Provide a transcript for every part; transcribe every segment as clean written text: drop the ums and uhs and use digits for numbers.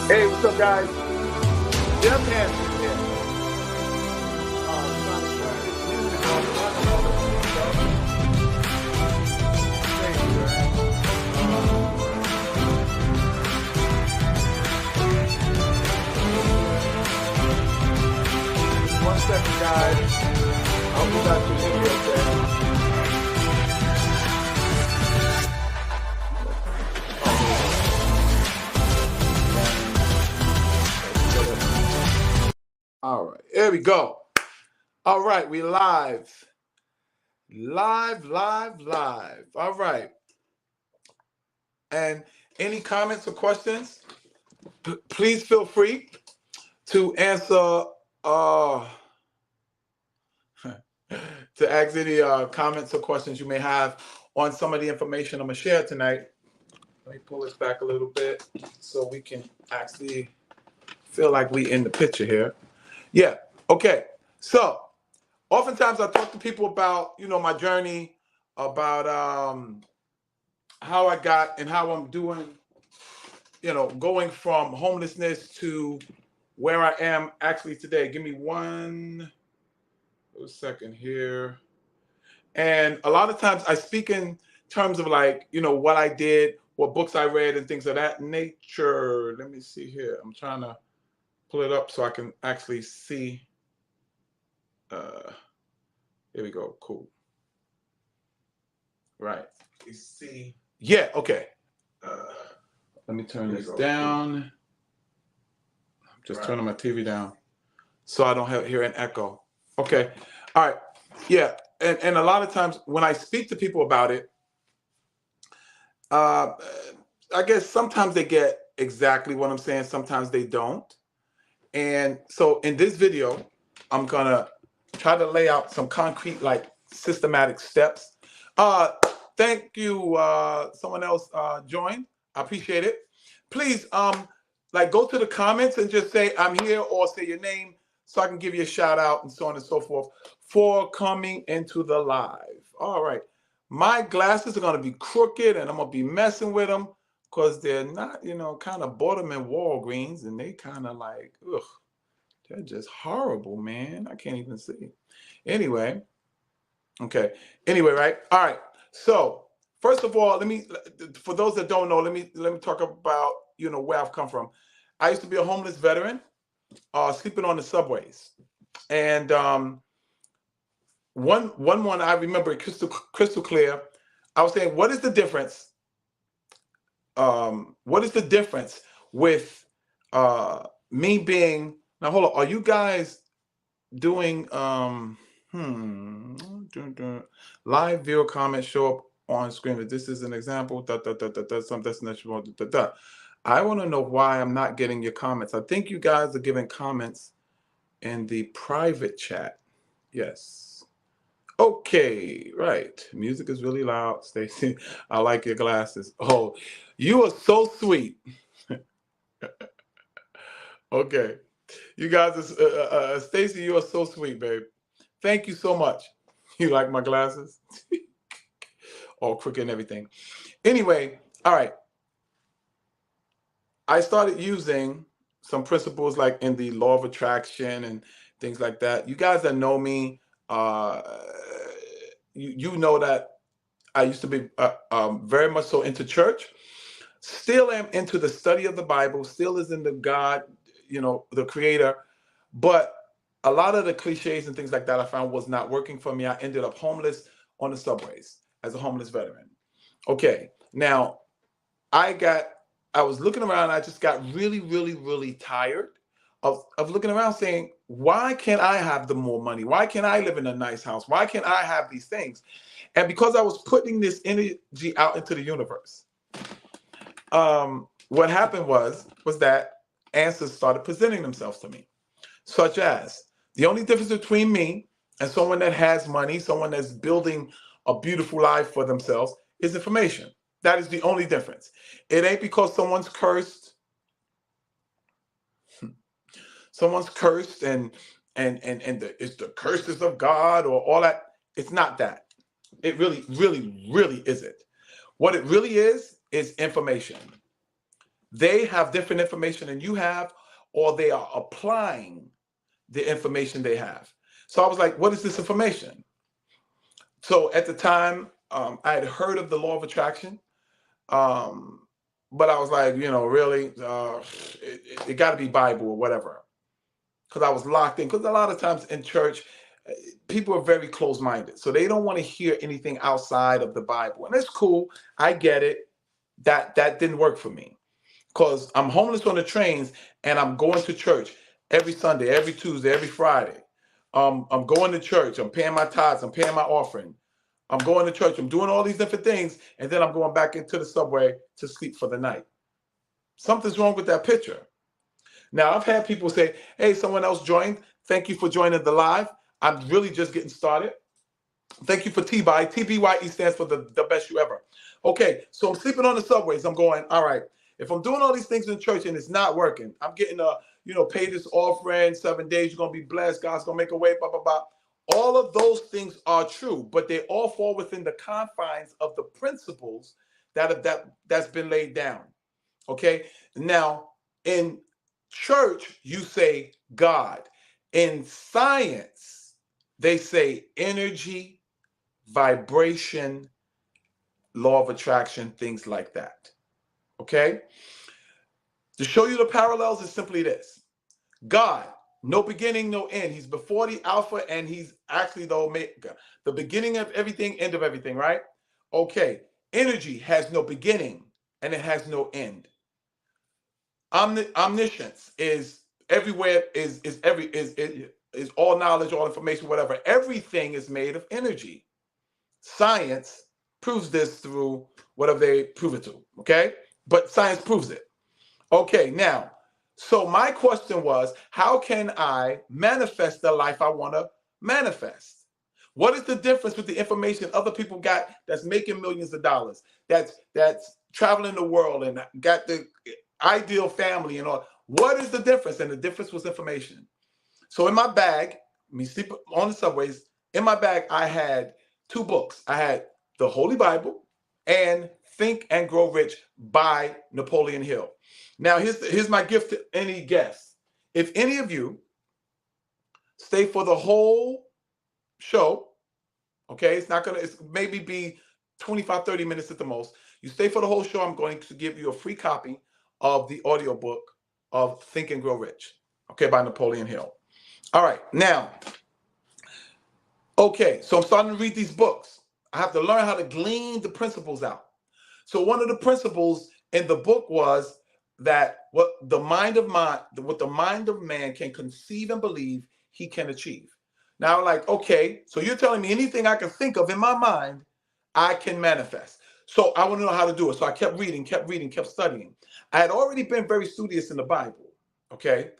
Hey, what's up, guys? Jeff Hansen here. Trying to turn this music on. I don't know what this is, though. Thank you, man. 1 second, guys. I'll be back to you okay. All right, here we go. All right, we live. Live. All right. And any comments or questions, please feel free to answer, to ask any comments or questions you may have on some of the information I'm going to share tonight. Let me pull this back a little bit so we can actually feel like we in the picture here. Yeah, okay. So, oftentimes I talk to people about, my journey, about how I got and how I'm doing, going from homelessness to where I am actually today. Give me 1 second here. And a lot of times I speak in terms of like, what I did, what books I read and things of that nature. Let me see here. I'm trying to pull it up so I can actually see. Here we go. Cool. Right. You see. Yeah. Okay. Let me turn this down. I'm just turning my TV down so I don't hear an echo. Okay. All right. Yeah. And a lot of times when I speak to people about it, I guess sometimes they get exactly what I'm saying. Sometimes they don't. And so in this video, I'm going to try to lay out some concrete, like systematic steps. Thank you. Someone else joined. I appreciate it. Please, go to the comments and just say I'm here or say your name so I can give you a shout out and so on and so forth for coming into the live. All right. My glasses are going to be crooked and I'm going to be messing with them because they're not, kind of bought them in Walgreens and they kind of like, ugh, they're just horrible, man. I can't even see. Anyway. Okay. Anyway, right. All right. So first of all, for those that don't know, let me talk about, where I've come from. I used to be a homeless veteran, sleeping on the subways. And one I remember crystal clear. I was saying, what is the difference? What is the difference with me being, now hold on, are you guys doing live viewer comments show up on screen? If this is an example, some destination, I want to know why I'm not getting your comments. I think you guys are giving comments in the private chat. Yes. Okay, right. Music is really loud, Stacy. I like your glasses. Oh, you are so sweet. Okay. You guys, Stacy, you are so sweet, babe. Thank you so much. You like my glasses? All crooked and everything. Anyway, all right. I started using some principles like in the law of attraction and things like that. You guys that know me, you know that I used to be very much so into church. Still am into the study of the Bible. Still is into God, the Creator. But a lot of the cliches and things like that I found was not working for me. I ended up homeless on the subways as a homeless veteran. Okay, now I was looking around. I just got really, really, really tired of looking around saying, why can't I have the more money? Why can't I live in a nice house? Why can't I have these things? And because I was putting this energy out into the universe, what happened was that answers started presenting themselves to me, such as the only difference between me and someone that has money, someone that's building a beautiful life for themselves, is information. That is the only difference. It ain't because someone's cursed. Someone's cursed and it's the curses of God or all that. It's not that. It really, really, really isn't. What it really is information. They have different information than you have, or they are applying the information they have. So I was like, what is this information? So at the time, I had heard of the law of attraction, um, but I was like, really, it got to be Bible or whatever, because I was locked in. Because a lot of times in church, people are very close-minded, so they don't want to hear anything outside of the Bible, and it's cool. I get it. That didn't work for me, because I'm homeless on the trains and I'm going to church every Sunday, every Tuesday, every Friday. I'm going to church. I'm paying my tithes. I'm paying my offering. I'm going to church. I'm doing all these different things, and then I'm going back into the subway to sleep for the night. Something's wrong with that picture. Now, I've had people say, hey, someone else joined. Thank you for joining the live. I'm really just getting started. Thank you for TBY. TBYE stands for the best you ever. Okay, so I'm sleeping on the subways. I'm going, all right, if I'm doing all these things in church and it's not working, I'm getting pay this offering, 7 days, you're going to be blessed, God's going to make a way, blah, blah, blah. All of those things are true, but they all fall within the confines of the principles that's been laid down. Okay, now in church, you say God. In science, they say energy, vibration, law of attraction, things like that. Okay? To show you the parallels is simply this. God, no beginning, no end. He's before the Alpha, and he's actually the Omega, the beginning of everything, end of everything, right? Okay. Energy has no beginning and it has no end. Omniscience is everywhere, is all knowledge, all information, whatever. Everything is made of energy. Science proves this through whatever they prove it to, okay? But science proves it. Okay, now, so my question was, how can I manifest the life I want to manifest? What is the difference with the information other people got that's making millions of dollars, that's traveling the world and got the ideal family and all? What is the difference? And the difference was information. So in my bag, me sleep on the subways, in my bag, I had two books. I had the Holy Bible and Think and Grow Rich by Napoleon Hill. Now, here's my gift to any guest. If any of you stay for the whole show, okay, it's maybe be 25, 30 minutes at the most. You stay for the whole show, I'm going to give you a free copy of the audiobook of Think and Grow Rich, okay, by Napoleon Hill. All right, now, okay, so I'm starting to read these books. I have to learn how to glean the principles out. So one of the principles in the book was that what the mind of man can conceive and believe, he can achieve. Now, like, okay, so you're telling me anything I can think of in my mind, I can manifest. So I want to know how to do it. So I kept reading, kept studying. I had already been very studious in the Bible, okay?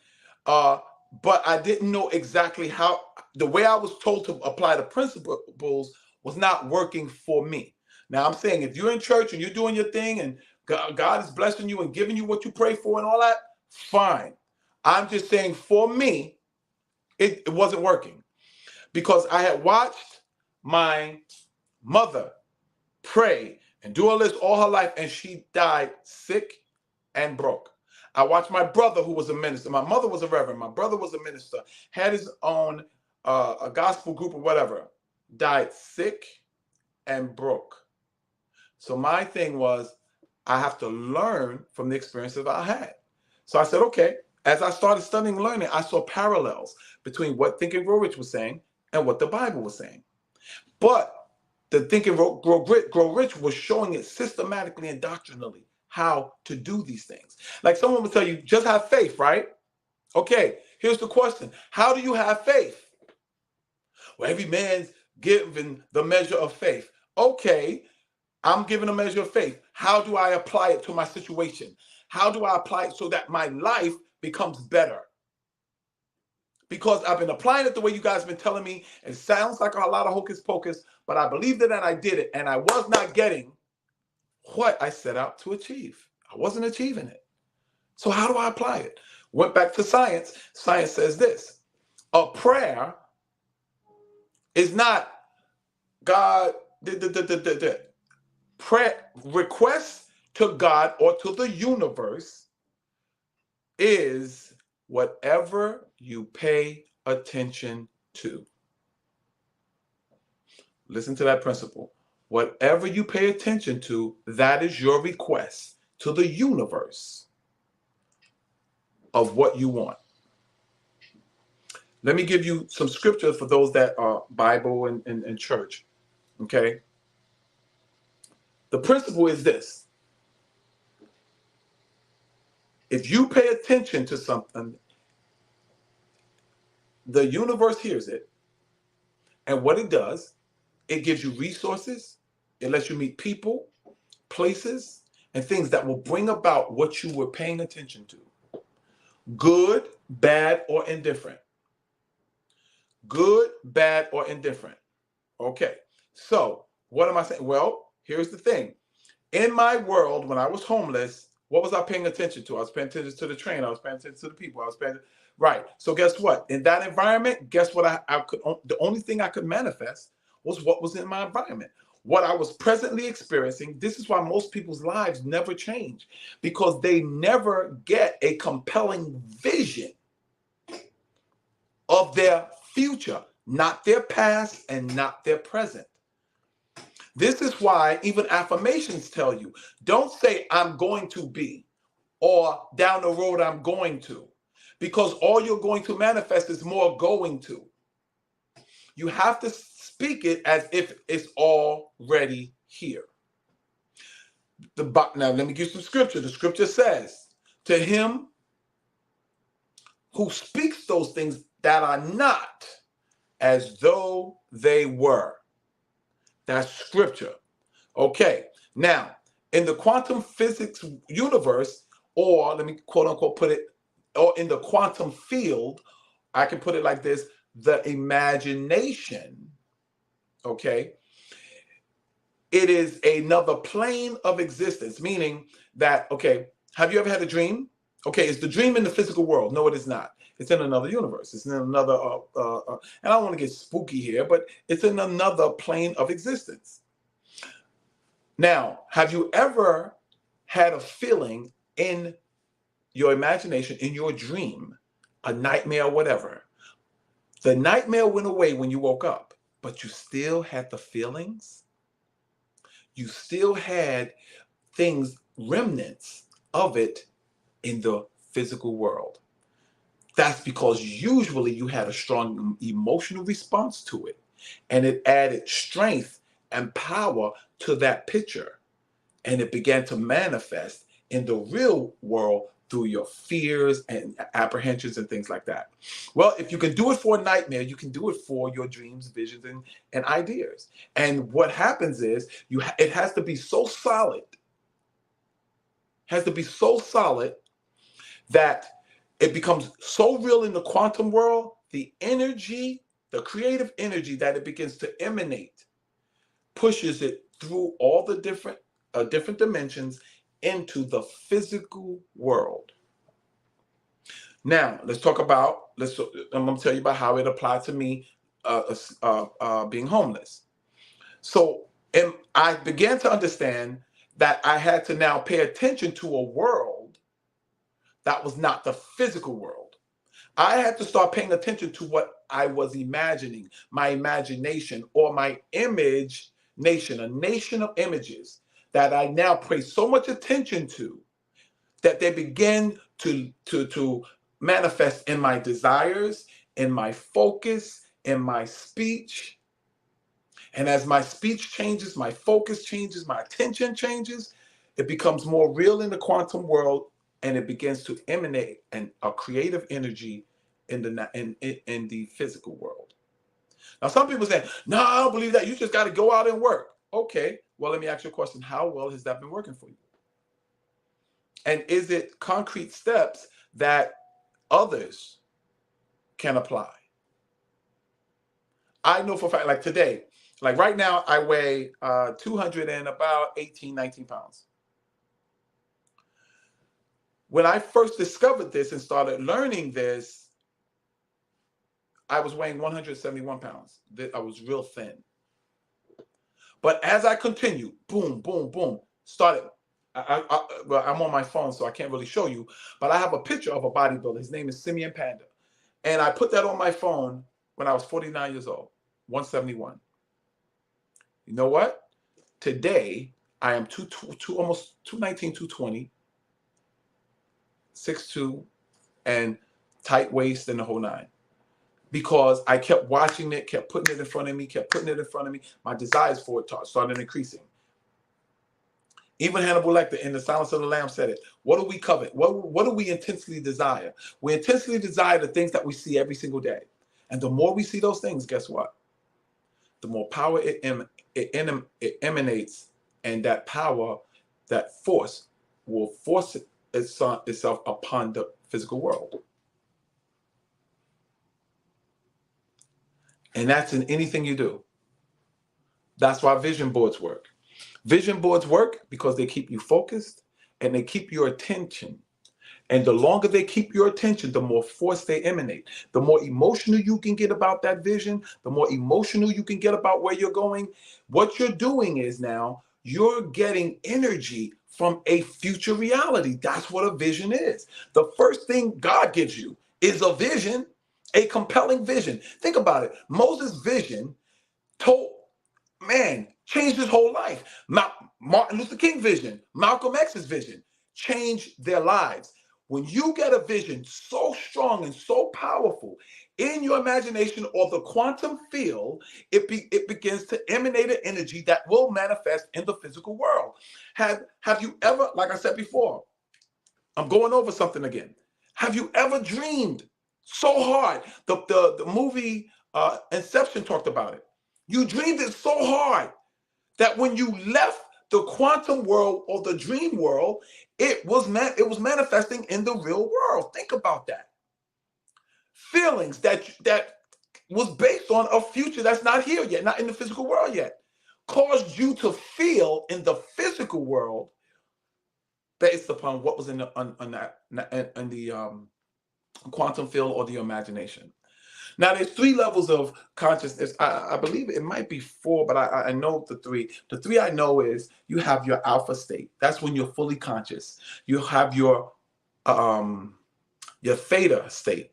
But I didn't know exactly how. The way I was told to apply the principles was not working for me. Now I'm saying, if you're in church and you're doing your thing and God is blessing you and giving you what you pray for and all that, fine. I'm just saying, for me, it wasn't working, because I had watched my mother pray and do all this all her life, and she died sick and broke. I watched my brother, who was a minister. My mother was a reverend. My brother was a minister, had his own a gospel group or whatever, died sick and broke. So my thing was, I have to learn from the experiences I had. So I said, okay. As I started studying and learning, I saw parallels between what Think and Grow Rich was saying and what the Bible was saying. But the Think and Grow Rich was showing it systematically and doctrinally how to do these things. Like someone would tell you, just have faith, right? Okay, here's the question. How do you have faith? Well, every man's given the measure of faith. Okay, I'm given a measure of faith. How do I apply it to my situation? How do I apply it so that my life becomes better? Because I've been applying it the way you guys have been telling me. It sounds like a lot of hocus pocus, but I believed it and I did it. And I was not getting what I set out to achieve. I wasn't achieving it. So how do I apply it? Went back to science. Science says this: a prayer is not God, prayer requests to God or to the universe is whatever you pay attention to. Listen to that principle. Whatever you pay attention to, that is your request to the universe of what you want. Let me give you some scriptures for those that are Bible and church. Okay. The principle is this. If you pay attention to something, the universe hears it. And what it does, it gives you resources. It lets you meet people, places, and things that will bring about what you were paying attention to. Good, bad, or indifferent. Good, bad, or indifferent. Okay. So what am I saying? Well, here's the thing. In my world, when I was homeless, what was I paying attention to? I was paying attention to the train. I was paying attention to the people. I was paying, right. So guess what? In that environment, guess what? I could, the only thing I could manifest was what was in my environment. What I was presently experiencing. This is why most people's lives never change, because they never get a compelling vision of their future, not their past and not their present. This is why even affirmations tell you, don't say I'm going to be, or down the road I'm going to, because all you're going to manifest is more going to. You have to speak it as if it's already here. Now let me give you some scripture. The scripture says, to him who speaks those things that are not as though they were. That's scripture. Okay. Now, in the quantum physics universe, or let me quote unquote put it, or in the quantum field, I can put it like this, the imagination, okay, it is another plane of existence, meaning that, okay, have you ever had a dream? Okay, is the dream in the physical world? No, it is not. It's in another universe. It's in another, and I don't want to get spooky here, but it's in another plane of existence. Now, have you ever had a feeling in your imagination, in your dream, a nightmare or whatever? The nightmare went away when you woke up, but you still had the feelings. You still had things, remnants of it in the physical world. That's because usually you had a strong emotional response to it, and it added strength and power to that picture, and it began to manifest in the real world through your fears and apprehensions and things like that. Well, if you can do it for a nightmare, you can do it for your dreams, visions, and ideas. And what happens is it has to be so solid, that it becomes so real in the quantum world, the energy, the creative energy that it begins to emanate, pushes it through all the different dimensions into the physical world. Now, let's talk about, I'm going to tell you about how it applied to me being homeless. So I began to understand that I had to now pay attention to a world that was not the physical world. I had to start paying attention to what I was imagining, my imagination, or my image nation, a nation of images that I now pay so much attention to that they begin to manifest in my desires, in my focus, in my speech. And as my speech changes, my focus changes, my attention changes, it becomes more real in the quantum world, and it begins to emanate a creative energy in the physical world. Now, some people say, no, I don't believe that. You just got to go out and work. Okay, well, let me ask you a question. How well has that been working for you? And is it concrete steps that others can apply? I know for a fact, like today, like right now, I weigh 218, 19 pounds. When I first discovered this and started learning this, I was weighing 171 pounds. I was real thin. But as I continued, boom, boom, boom, started Well, I'm on my phone, so I can't really show you, but I have a picture of a bodybuilder. His name is Simeon Panda. And I put that on my phone when I was 49 years old, 171. You know what? Today, I am almost 219, 220, 6'2", and tight waist and the whole nine. Because I kept watching it, kept putting it in front of me, kept putting it in front of me. My desires for it started increasing. Even Hannibal Lecter in The Silence of the Lambs said it. What do we covet? What do we intensely desire? We intensely desire the things that we see every single day. And the more we see those things, guess what? The more power it emanates, and that power, that force, will force itself upon the physical world. And that's in anything you do. That's why vision boards work. Vision boards work because they keep you focused and they keep your attention. And the longer they keep your attention, the more force they emanate. The more emotional you can get about that vision, the more emotional you can get about where you're going. What you're doing is now you're getting energy from a future reality. That's what a vision is. The first thing God gives you is a vision, a compelling vision. Think about it. Moses' vision changed his whole life. Martin Luther King vision, Malcolm X's vision, changed their lives. When you get a vision so strong and so powerful in your imagination or the quantum field, it begins to emanate an energy that will manifest in the physical world. Have you ever, like I said before, I'm going over something again. Have you ever dreamed so hard? The movie Inception talked about it. You dreamed it so hard that when you left the quantum world or the dream world, it was manifesting in the real world. Think about that. Feelings that was based on a future that's not here yet, not in the physical world yet, caused you to feel in the physical world based upon what was in the quantum field or the imagination. Now, there's 3 levels of consciousness. I believe it might be 4, but I know the 3. The 3 I know is you have your alpha state. That's when you're fully conscious. You have your theta state,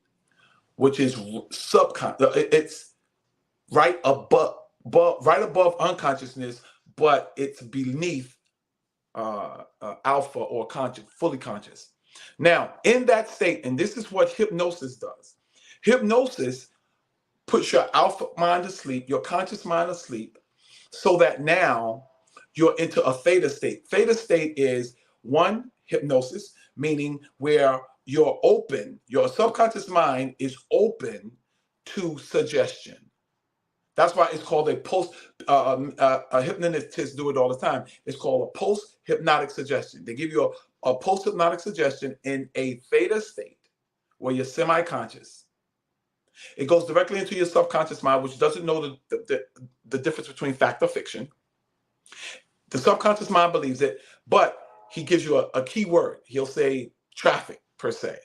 which is subconscious. It's right above unconsciousness, but it's beneath alpha or fully conscious. Now, in that state, and this is what hypnosis does. Hypnosis puts your alpha mind to sleep, your conscious mind asleep, so that now you're into a theta state. Theta state is hypnosis, meaning where you're open, your subconscious mind is open to suggestion. That's why it's called a hypnotists do it all the time. It's called a post-hypnotic suggestion. They give you a post-hypnotic suggestion in a theta state where you're semi-conscious. It goes directly into your subconscious mind, which doesn't know the difference between fact or fiction. The subconscious mind believes it, but he gives you a key word. He'll say traffic, per se.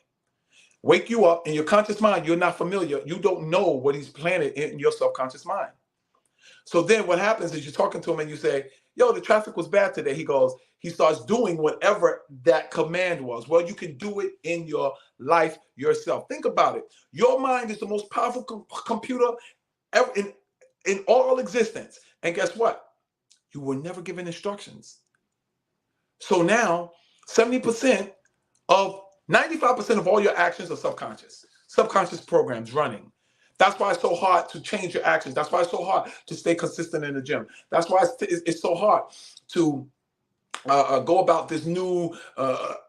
Wake you up in your conscious mind. You're not familiar. You don't know what he's planted in your subconscious mind. So then what happens is you're talking to him and you say, yo, the traffic was bad today. He starts doing whatever that command was. Well, you can do it in your life yourself. Think about it. Your mind is the most powerful computer ever in all existence. And guess what? You were never given instructions. So now 95% of all your actions are subconscious programs running. That's why it's so hard to change your actions. That's why it's so hard to stay consistent in the gym. That's why it's so hard to go about this new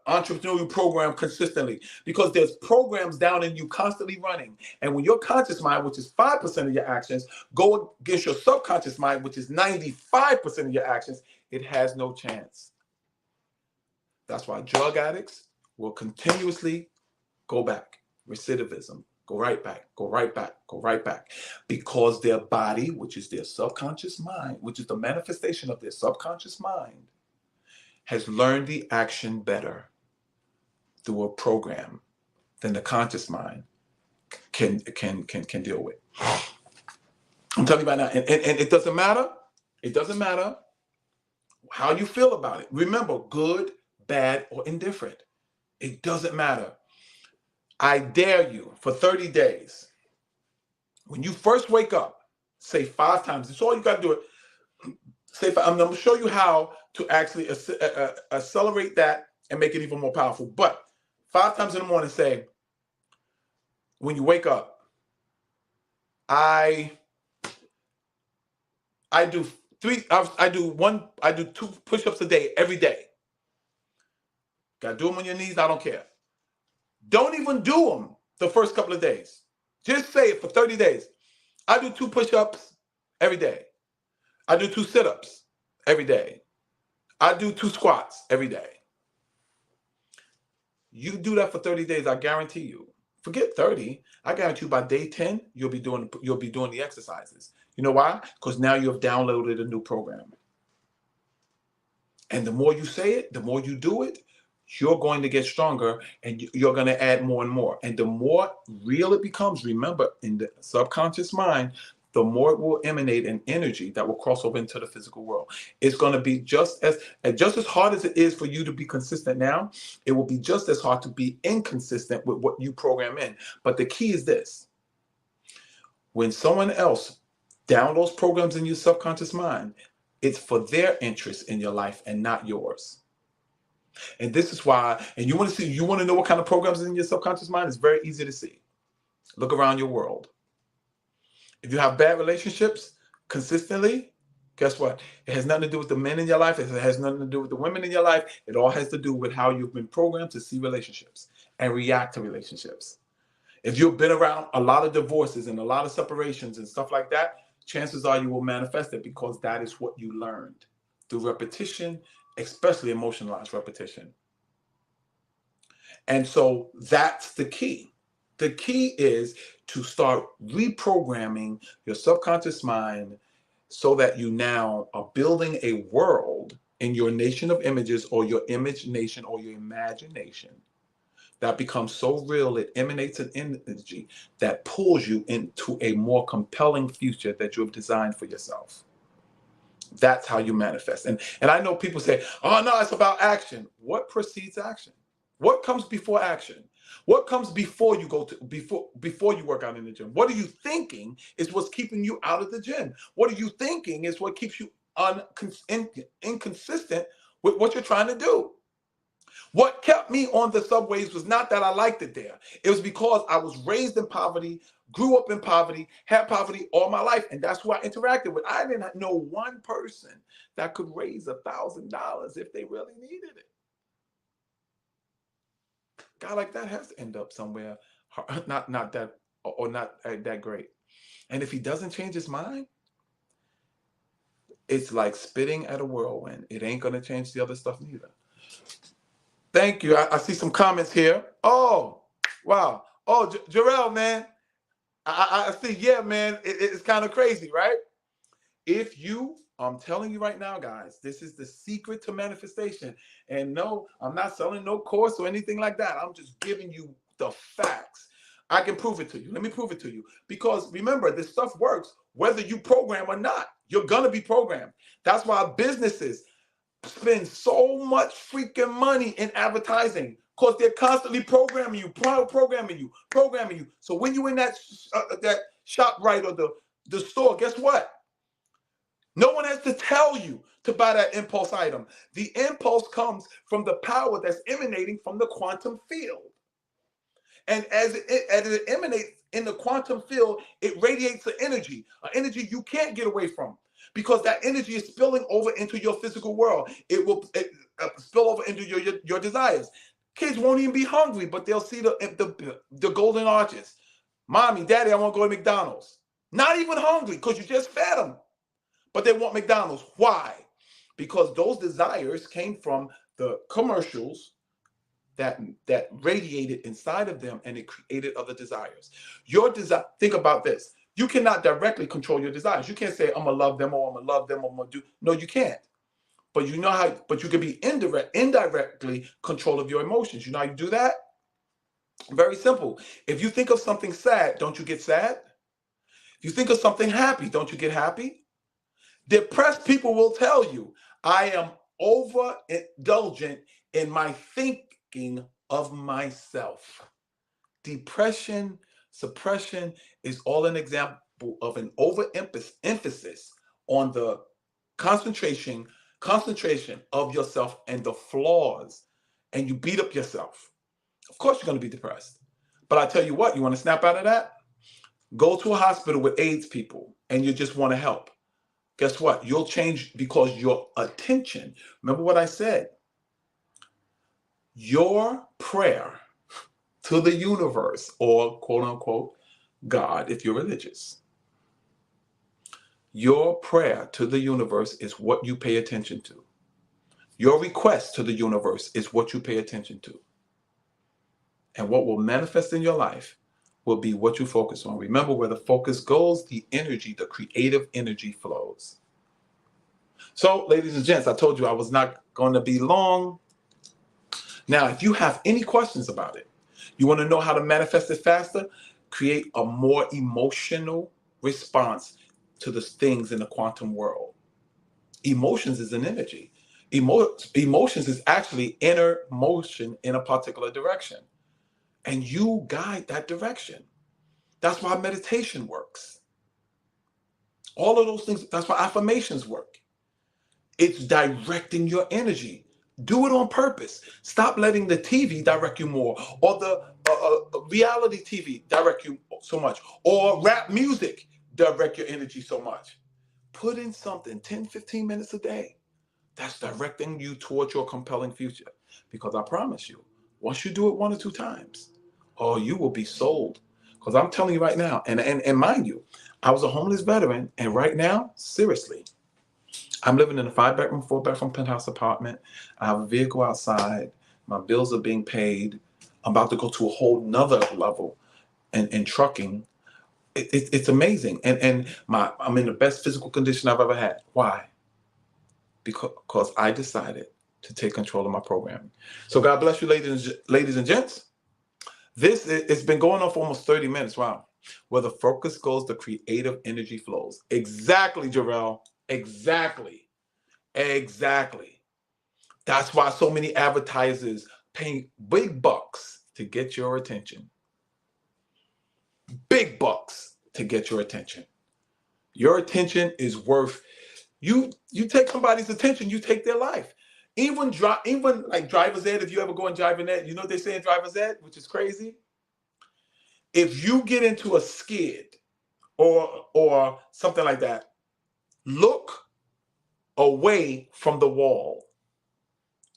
entrepreneurial program consistently, because there's programs down in you constantly running. And when your conscious mind, which is 5% of your actions, go against your subconscious mind, which is 95% of your actions, it has no chance. That's why drug addicts will continuously go back. Recidivism. Go right back, go right back, go right back. Because their body, which is their subconscious mind, which is the manifestation of their subconscious mind, has learned the action better through a program than the conscious mind can deal with. I'm telling you right now, and it doesn't matter. It doesn't matter how you feel about it. Remember, good, bad, or indifferent. It doesn't matter. I dare you for 30 days. When you first wake up, say 5 times. It's all you got to do. It. Say 5. I'm going to show you how to actually accelerate that and make it even more powerful. But 5 times in the morning, say, when you wake up, I do 2 push-ups a day every day. Got to do them on your knees. I don't care. Don't even do them the first couple of days. Just say it for 30 days. I do 2 push-ups every day. I do 2 sit-ups every day. I do 2 squats every day. You do that for 30 days, I guarantee you. Forget 30. I guarantee you by day 10, you'll be doing the exercises. You know why? Because now you have downloaded a new program. And the more you say it, the more you do it, you're going to get stronger and you're going to add more and more. And the more real it becomes, remember, in the subconscious mind, the more it will emanate an energy that will cross over into the physical world. It's going to be just as hard as it is for you to be consistent now, it will be just as hard to be inconsistent with what you program in. But the key is this. When someone else downloads programs in your subconscious mind, it's for their interest in your life and not yours. And this is why, and you want to know what kind of programs is in your subconscious mind? It's very easy to see. Look around your world. If you have bad relationships consistently, guess what? It has nothing to do with the men in your life. It has nothing to do with the women in your life. It all has to do with how you've been programmed to see relationships and react to relationships. If you've been around a lot of divorces and a lot of separations and stuff like that, chances are you will manifest it because that is what you learned through repetition, especially emotionalized repetition. And so that's the key. The key is to start reprogramming your subconscious mind so that you now are building a world in your nation of images or your image nation or your imagination that becomes so real, it emanates an energy that pulls you into a more compelling future that you have designed for yourself. That's how you manifest. And I know people say, oh no, it's about action. What precedes action? What comes before action? What comes before you before you work out in the gym? What are you thinking is what's keeping you out of the gym? What are you thinking is what keeps you inconsistent with what you're trying to do? What kept me on the subways was not that I liked it there. It was because I was raised in poverty, grew up in poverty, had poverty all my life, and that's who I interacted with. I didn't know one person that could raise $1,000 if they really needed it. A guy like that has to end up somewhere not that great. And if he doesn't change his mind, it's like spitting at a whirlwind. It ain't gonna change the other stuff neither. Thank you. I see some comments here. Oh, wow. Oh, Jarrell, man. I see. Yeah, man. It's kind of crazy, right? I'm telling you right now, guys, this is the secret to manifestation. And no, I'm not selling no course or anything like that. I'm just giving you the facts. I can prove it to you. Let me prove it to you. Because remember, this stuff works whether you program or not. You're going to be programmed. That's why businesses spend so much freaking money in advertising because they're constantly programming you. So when you're in that shop right or the store, guess what? No one has to tell you to buy that impulse item. The impulse comes from the power that's emanating from the quantum field. And as it emanates in the quantum field, it radiates an energy you can't get away from. Because that energy is spilling over into your physical world. It will spill over into your desires. Kids won't even be hungry, but they'll see the golden arches. Mommy, Daddy, I want to go to McDonald's. Not even hungry because you just fed them. But they want McDonald's. Why? Because those desires came from the commercials that radiated inside of them, and it created other desires. Your desire. Think about this. You cannot directly control your desires. You can't say, I'm going to love them or I'm going to love them or I'm going to do. No, you can't. But you know how, but you can be indirectly control of your emotions. You know how you do that? Very simple. If you think of something sad, don't you get sad? If you think of something happy, don't you get happy? Depressed people will tell you, I am overindulgent in my thinking of myself. Depression, suppression is all an example of an overemphasis on the concentration of yourself and the flaws, and you beat up yourself. Of course you're going to be depressed. But I tell you what, you want to snap out of that? Go to a hospital with AIDS people and you just want to help. Guess what? You'll change because your attention, remember what I said, your prayer to the universe, or quote unquote God if you're religious, your prayer to the universe is what you pay attention to. Your request to the universe is what you pay attention to. And what will manifest in your life will be what you focus on. Remember, where the focus goes, the energy, the creative energy flows. So, ladies and gents, I told you I was not going to be long. Now, if you have any questions about it, you want to know how to manifest it faster, create a more emotional response to the things in the quantum world. Emotions is an energy. Emotions is actually inner motion in a particular direction. And you guide that direction. That's why meditation works. All of those things, that's why affirmations work. It's directing your energy. Do it on purpose. Stop letting the TV direct you more, or the reality TV direct you so much, or rap music direct your energy so much. Put in something 10, 15 minutes a day that's directing you towards your compelling future. Because I promise you, once you do it 1 or 2 times, oh, you will be sold. Because I'm telling you right now, and mind you, I was a homeless veteran, and right now, seriously, I'm living in a 5-bedroom, 4-bedroom penthouse apartment. I have a vehicle outside. My bills are being paid. I'm about to go to a whole nother level in trucking. It's amazing. And I'm in the best physical condition I've ever had. Why? Because I decided to take control of my programming. So God bless you, ladies and gents. It's been going on for almost 30 minutes. Wow. Where the focus goes, the creative energy flows. Exactly, Jarrell. Exactly. That's why so many advertisers pay big bucks to get your attention. Big bucks to get your attention. Your attention is worth, you take somebody's attention, you take their life. Even like driver's ed, if you ever go in driving ed, you know what they say in driver's ed, which is crazy? If you get into a skid or something like that, look away from the wall.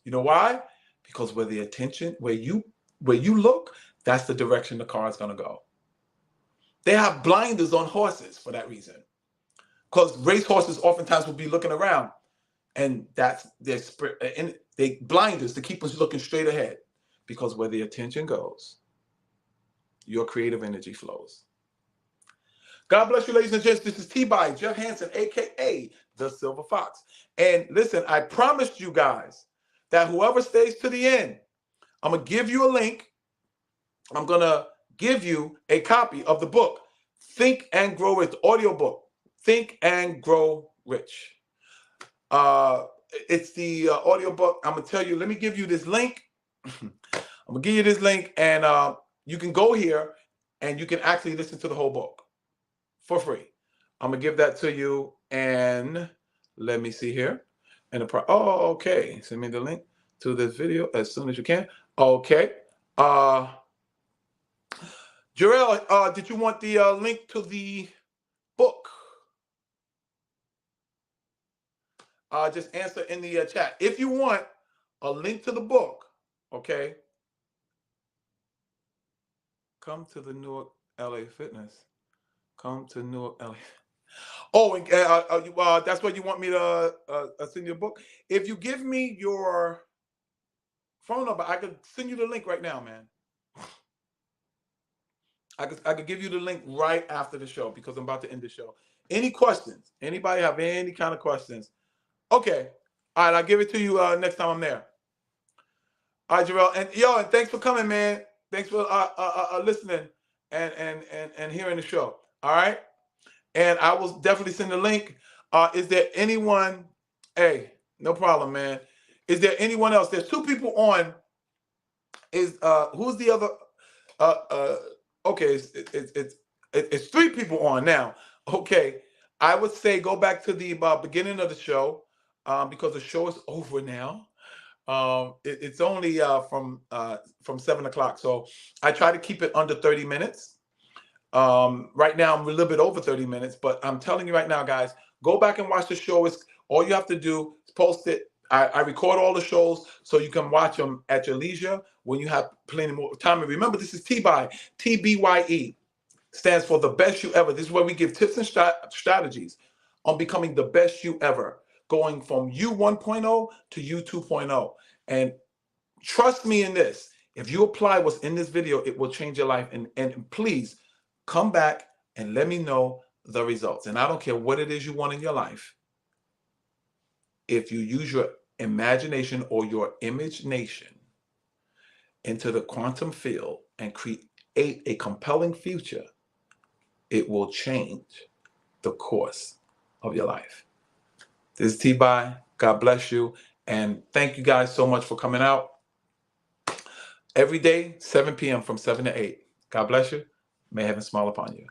You know why? Because where you look, that's the direction the car is going to go. They have blinders on horses for that reason. Because race horses oftentimes will be looking around, and that's they blinders to keep us looking straight ahead. Because where the attention goes, your creative energy flows. God bless you, ladies and gents. This is T-by Jeff Hansen, aka the Silver Fox. And listen, I promised you guys that whoever stays to the end, I'm going to give you a link. I'm going to give you a copy of the book, Think and Grow Rich, audio book, Think and Grow Rich. It's the audio book. I'm going to tell you, let me give you this link. I'm going to give you this link, and you can go here and you can actually listen to the whole book for free. I'm going to give that to you, and let me see here. And okay. Send me the link to this video as soon as you can. Okay. Jarrell, did you want the link to the book? Just answer in the chat. If you want a link to the book, okay, come to the Newark LA Fitness. Come to Newark LA. Oh, and that's what you want me to send you a book? If you give me your phone number, I could send you the link right now, man. I could give you the link right after the show because I'm about to end the show. Any questions? Anybody have any kind of questions? Okay. All right, I'll give it to you next time I'm there. All right, Jarrell. And thanks for coming, man. Thanks for listening and hearing the show. All right. And I will definitely send the link. Is there anyone? Hey, no problem, man. Is there anyone else? There's 2 people on. Is who's the other? Okay, it's 3 people on now. Okay, I would say go back to the beginning of the show, because the show is over now. It's only from 7 o'clock, so I try to keep it under 30 minutes. Right now I'm a little bit over 30 minutes, but I'm telling you right now, guys, go back and watch the show. It's all you have to do is post it. I record all the shows so you can watch them at your leisure when you have plenty more time. And remember, this is TBYE stands for the best you ever. This is where we give tips and strategies on becoming the best you ever, going from you 1.0 to you 2.0. And trust me in this, if you apply what's in this video, it will change your life. And please come back and let me know the results. And I don't care what it is you want in your life. If you use your imagination or your imagination into the quantum field and create a compelling future, it will change the course of your life. This is T-By. God bless you. And thank you guys so much for coming out. Every day, 7 p.m. from 7 to 8. God bless you. May heaven smile upon you.